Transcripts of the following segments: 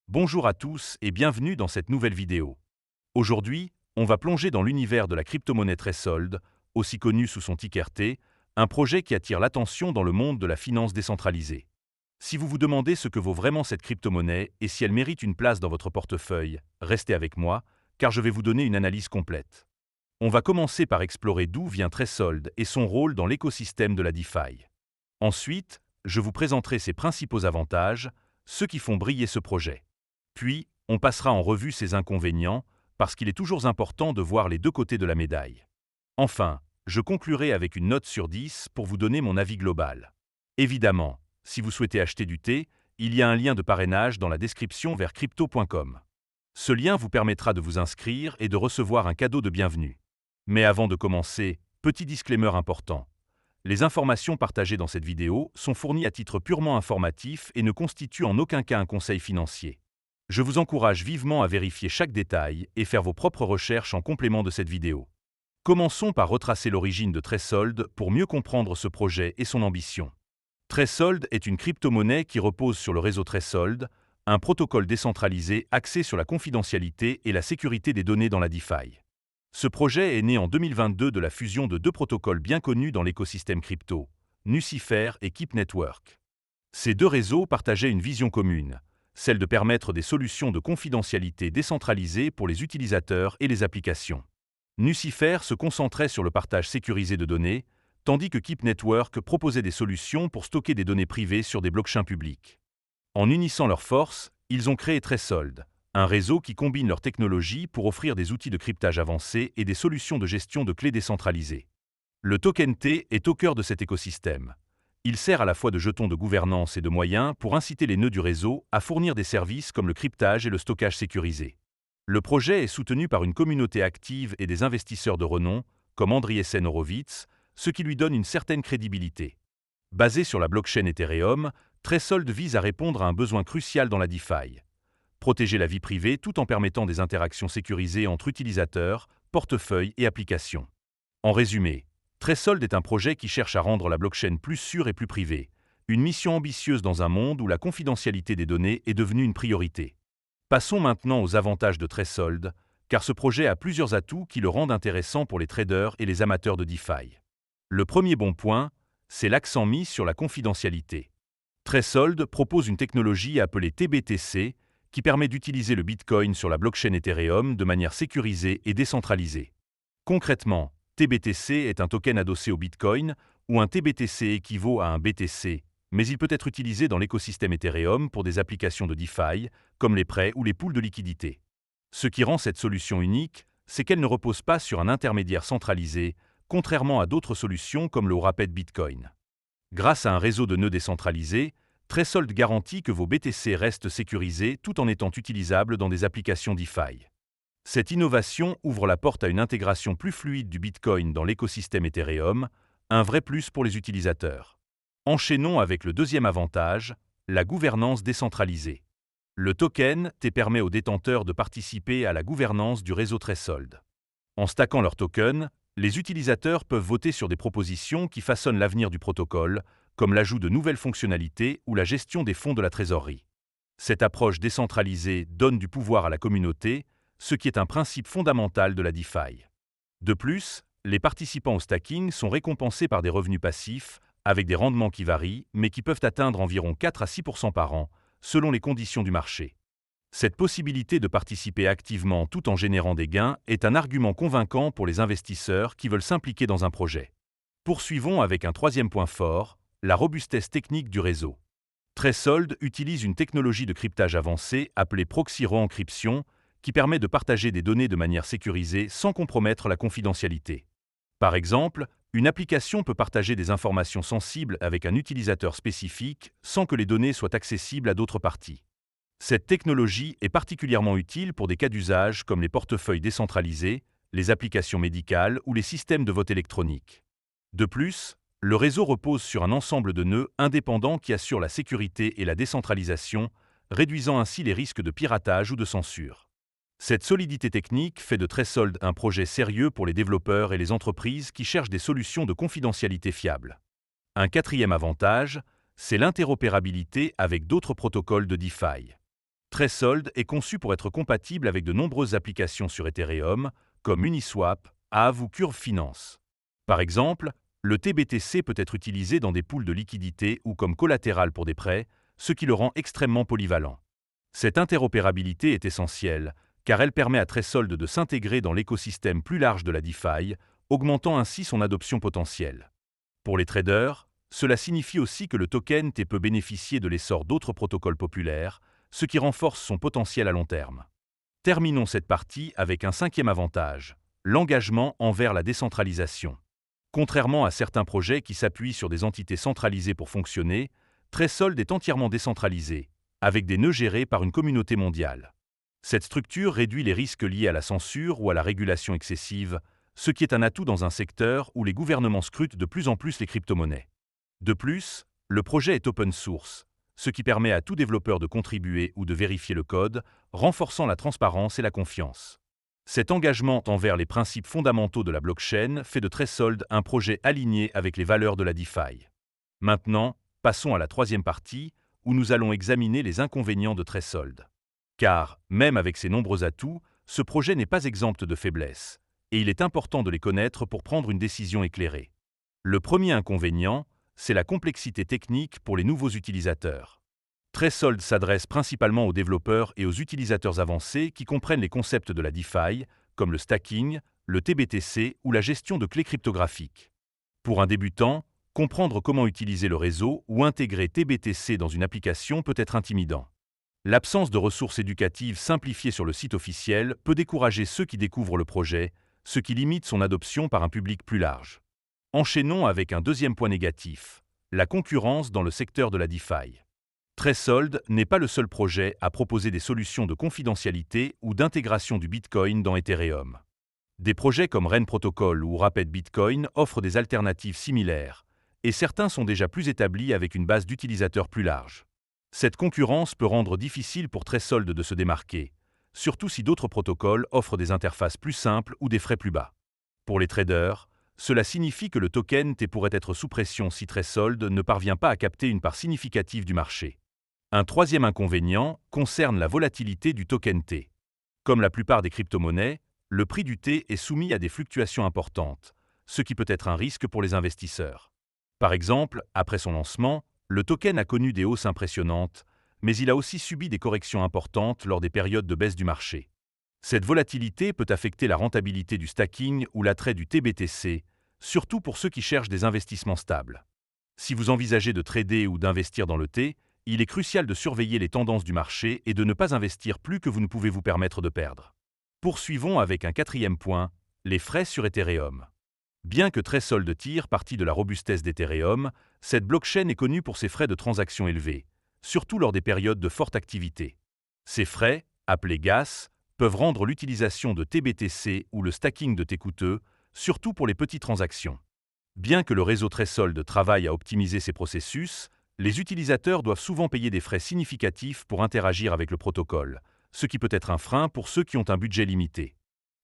Bonjour à tous et bienvenue dans cette nouvelle vidéo. Aujourd'hui, on va plonger dans l'univers de la crypto-monnaie Threshold, aussi connue sous son ticker T, un projet qui attire l'attention dans le monde de la finance décentralisée. Si vous vous demandez ce que vaut vraiment cette crypto-monnaie et si elle mérite une place dans votre portefeuille, restez avec moi, car je vais vous donner une analyse complète. On va commencer par explorer d'où vient Threshold et son rôle dans l'écosystème de la DeFi. Ensuite, je vous présenterai ses principaux avantages, ceux qui font briller ce projet. Puis, on passera en revue ses inconvénients, parce qu'il est toujours important de voir les deux côtés de la médaille. Enfin, je conclurai avec une note sur 10 pour vous donner mon avis global. Évidemment, si vous souhaitez acheter du thé, il y a un lien de parrainage dans la description vers crypto.com. Ce lien vous permettra de vous inscrire et de recevoir un cadeau de bienvenue. Mais avant de commencer, petit disclaimer important. Les informations partagées dans cette vidéo sont fournies à titre purement informatif et ne constituent en aucun cas un conseil financier. Je vous encourage vivement à vérifier chaque détail et faire vos propres recherches en complément de cette vidéo. Commençons par retracer l'origine de Threshold pour mieux comprendre ce projet et son ambition. Threshold est une crypto-monnaie qui repose sur le réseau Threshold, un protocole décentralisé axé sur la confidentialité et la sécurité des données dans la DeFi. Ce projet est né en 2022 de la fusion de deux protocoles bien connus dans l'écosystème crypto, Nucifer et Keep Network. Ces deux réseaux partageaient une vision commune, celle de permettre des solutions de confidentialité décentralisées pour les utilisateurs et les applications. Nucifer se concentrait sur le partage sécurisé de données, tandis que Keep Network proposait des solutions pour stocker des données privées sur des blockchains publics. En unissant leurs forces, ils ont créé Threshold, un réseau qui combine leurs technologies pour offrir des outils de cryptage avancés et des solutions de gestion de clés décentralisées. Le token T est au cœur de cet écosystème. Il sert à la fois de jeton de gouvernance et de moyen pour inciter les nœuds du réseau à fournir des services comme le cryptage et le stockage sécurisé. Le projet est soutenu par une communauté active et des investisseurs de renom, comme Andreessen Horowitz, ce qui lui donne une certaine crédibilité. Basé sur la blockchain Ethereum, Threshold vise à répondre à un besoin crucial dans la DeFi. Protéger la vie privée tout en permettant des interactions sécurisées entre utilisateurs, portefeuilles et applications. En résumé, Threshold est un projet qui cherche à rendre la blockchain plus sûre et plus privée, une mission ambitieuse dans un monde où la confidentialité des données est devenue une priorité. Passons maintenant aux avantages de Threshold, car ce projet a plusieurs atouts qui le rendent intéressant pour les traders et les amateurs de DeFi. Le premier bon point, c'est l'accent mis sur la confidentialité. Threshold propose une technologie appelée TBTC, qui permet d'utiliser le Bitcoin sur la blockchain Ethereum de manière sécurisée et décentralisée. Concrètement, TBTC est un token adossé au Bitcoin, où un TBTC équivaut à un BTC, mais il peut être utilisé dans l'écosystème Ethereum pour des applications de DeFi, comme les prêts ou les pools de liquidités. Ce qui rend cette solution unique, c'est qu'elle ne repose pas sur un intermédiaire centralisé, contrairement à d'autres solutions comme le Wrapped Bitcoin. Grâce à un réseau de nœuds décentralisés, Threshold garantit que vos BTC restent sécurisés tout en étant utilisables dans des applications DeFi. Cette innovation ouvre la porte à une intégration plus fluide du Bitcoin dans l'écosystème Ethereum, un vrai plus pour les utilisateurs. Enchaînons avec le deuxième avantage, la gouvernance décentralisée. Le token T permet aux détenteurs de participer à la gouvernance du réseau Threshold. En stackant leurs tokens, les utilisateurs peuvent voter sur des propositions qui façonnent l'avenir du protocole, comme l'ajout de nouvelles fonctionnalités ou la gestion des fonds de la trésorerie. Cette approche décentralisée donne du pouvoir à la communauté, ce qui est un principe fondamental de la DeFi. De plus, les participants au stacking sont récompensés par des revenus passifs, avec des rendements qui varient, mais qui peuvent atteindre environ 4 à 6% par an, selon les conditions du marché. Cette possibilité de participer activement tout en générant des gains est un argument convaincant pour les investisseurs qui veulent s'impliquer dans un projet. Poursuivons avec un troisième point fort, la robustesse technique du réseau. Threshold utilise une technologie de cryptage avancée appelée proxy re-encryption qui permet de partager des données de manière sécurisée sans compromettre la confidentialité. Par exemple, une application peut partager des informations sensibles avec un utilisateur spécifique sans que les données soient accessibles à d'autres parties. Cette technologie est particulièrement utile pour des cas d'usage comme les portefeuilles décentralisés, les applications médicales ou les systèmes de vote électronique. De plus, le réseau repose sur un ensemble de nœuds indépendants qui assurent la sécurité et la décentralisation, réduisant ainsi les risques de piratage ou de censure. Cette solidité technique fait de Threshold un projet sérieux pour les développeurs et les entreprises qui cherchent des solutions de confidentialité fiables. Un quatrième avantage, c'est l'interopérabilité avec d'autres protocoles de DeFi. Threshold est conçu pour être compatible avec de nombreuses applications sur Ethereum, comme Uniswap, Aave ou Curve Finance. Par exemple, le TBTC peut être utilisé dans des pools de liquidités ou comme collatéral pour des prêts, ce qui le rend extrêmement polyvalent. Cette interopérabilité est essentielle, car elle permet à Threshold de s'intégrer dans l'écosystème plus large de la DeFi, augmentant ainsi son adoption potentielle. Pour les traders, cela signifie aussi que le token T peut bénéficier de l'essor d'autres protocoles populaires, ce qui renforce son potentiel à long terme. Terminons cette partie avec un cinquième avantage, l'engagement envers la décentralisation. Contrairement à certains projets qui s'appuient sur des entités centralisées pour fonctionner, Threshold est entièrement décentralisé, avec des nœuds gérés par une communauté mondiale. Cette structure réduit les risques liés à la censure ou à la régulation excessive, ce qui est un atout dans un secteur où les gouvernements scrutent de plus en plus les crypto-monnaies. De plus, le projet est open source, ce qui permet à tout développeur de contribuer ou de vérifier le code, renforçant la transparence et la confiance. Cet engagement envers les principes fondamentaux de la blockchain fait de Threshold un projet aligné avec les valeurs de la DeFi. Maintenant, passons à la troisième partie, où nous allons examiner les inconvénients de Threshold. Car, même avec ses nombreux atouts, ce projet n'est pas exempt de faiblesses, et il est important de les connaître pour prendre une décision éclairée. Le premier inconvénient, c'est la complexité technique pour les nouveaux utilisateurs. Threshold s'adresse principalement aux développeurs et aux utilisateurs avancés qui comprennent les concepts de la DeFi, comme le stacking, le TBTC ou la gestion de clés cryptographiques. Pour un débutant, comprendre comment utiliser le réseau ou intégrer TBTC dans une application peut être intimidant. L'absence de ressources éducatives simplifiées sur le site officiel peut décourager ceux qui découvrent le projet, ce qui limite son adoption par un public plus large. Enchaînons avec un deuxième point négatif, la concurrence dans le secteur de la DeFi. Threshold n'est pas le seul projet à proposer des solutions de confidentialité ou d'intégration du Bitcoin dans Ethereum. Des projets comme Ren Protocol ou Rapid Bitcoin offrent des alternatives similaires, et certains sont déjà plus établis avec une base d'utilisateurs plus large. Cette concurrence peut rendre difficile pour Threshold de se démarquer, surtout si d'autres protocoles offrent des interfaces plus simples ou des frais plus bas. Pour les traders, cela signifie que le token T pourrait être sous pression si Threshold ne parvient pas à capter une part significative du marché. Un troisième inconvénient concerne la volatilité du token T. Comme la plupart des crypto-monnaies, le prix du T est soumis à des fluctuations importantes, ce qui peut être un risque pour les investisseurs. Par exemple, après son lancement, le token a connu des hausses impressionnantes, mais il a aussi subi des corrections importantes lors des périodes de baisse du marché. Cette volatilité peut affecter la rentabilité du stacking ou l'attrait du TBTC, surtout pour ceux qui cherchent des investissements stables. Si vous envisagez de trader ou d'investir dans le T, il est crucial de surveiller les tendances du marché et de ne pas investir plus que vous ne pouvez vous permettre de perdre. Poursuivons avec un quatrième point, les frais sur Ethereum. Bien que Threshold tire parti de la robustesse d'Ethereum, cette blockchain est connue pour ses frais de transaction élevés, surtout lors des périodes de forte activité. Ces frais, appelés gas, peuvent rendre l'utilisation de TBTC ou le stacking de T coûteux, surtout pour les petites transactions. Bien que le réseau Threshold travaille à optimiser ses processus, les utilisateurs doivent souvent payer des frais significatifs pour interagir avec le protocole, ce qui peut être un frein pour ceux qui ont un budget limité.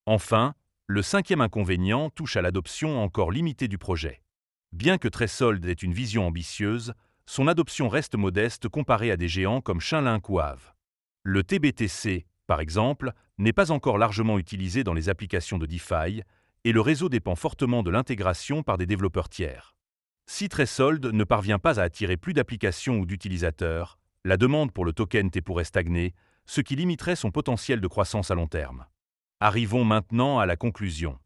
Enfin, le cinquième inconvénient touche à l'adoption encore limitée du projet. Bien que Threshold ait une vision ambitieuse, son adoption reste modeste comparée à des géants comme Chainlink ou Aave. Le TBTC, par exemple, n'est pas encore largement utilisé dans les applications de DeFi, et le réseau dépend fortement de l'intégration par des développeurs tiers. Si Threshold ne parvient pas à attirer plus d'applications ou d'utilisateurs, la demande pour le token T pourrait stagner, ce qui limiterait son potentiel de croissance à long terme. Arrivons maintenant à la conclusion.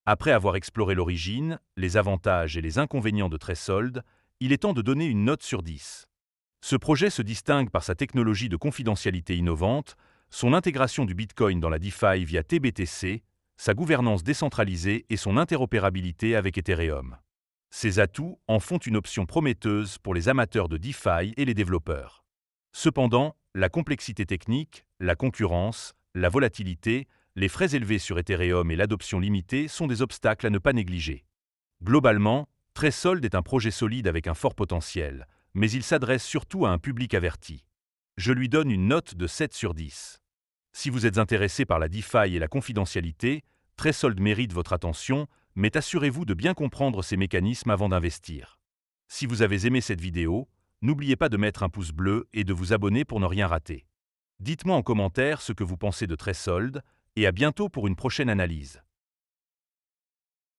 Après avoir exploré l'origine, les avantages et les inconvénients de Threshold, il est temps de donner une note sur 10. Ce projet se distingue par sa technologie de confidentialité innovante, son intégration du Bitcoin dans la DeFi via TBTC, sa gouvernance décentralisée et son interopérabilité avec Ethereum. Ces atouts en font une option prometteuse pour les amateurs de DeFi et les développeurs. Cependant, la complexité technique, la concurrence, la volatilité, les frais élevés sur Ethereum et l'adoption limitée sont des obstacles à ne pas négliger. Globalement, Threshold est un projet solide avec un fort potentiel, mais il s'adresse surtout à un public averti. Je lui donne une note de 7 sur 10. Si vous êtes intéressé par la DeFi et la confidentialité, Threshold mérite votre attention, mais assurez-vous de bien comprendre ces mécanismes avant d'investir. Si vous avez aimé cette vidéo, n'oubliez pas de mettre un pouce bleu et de vous abonner pour ne rien rater. Dites-moi en commentaire ce que vous pensez de Tressolde et à bientôt pour une prochaine analyse.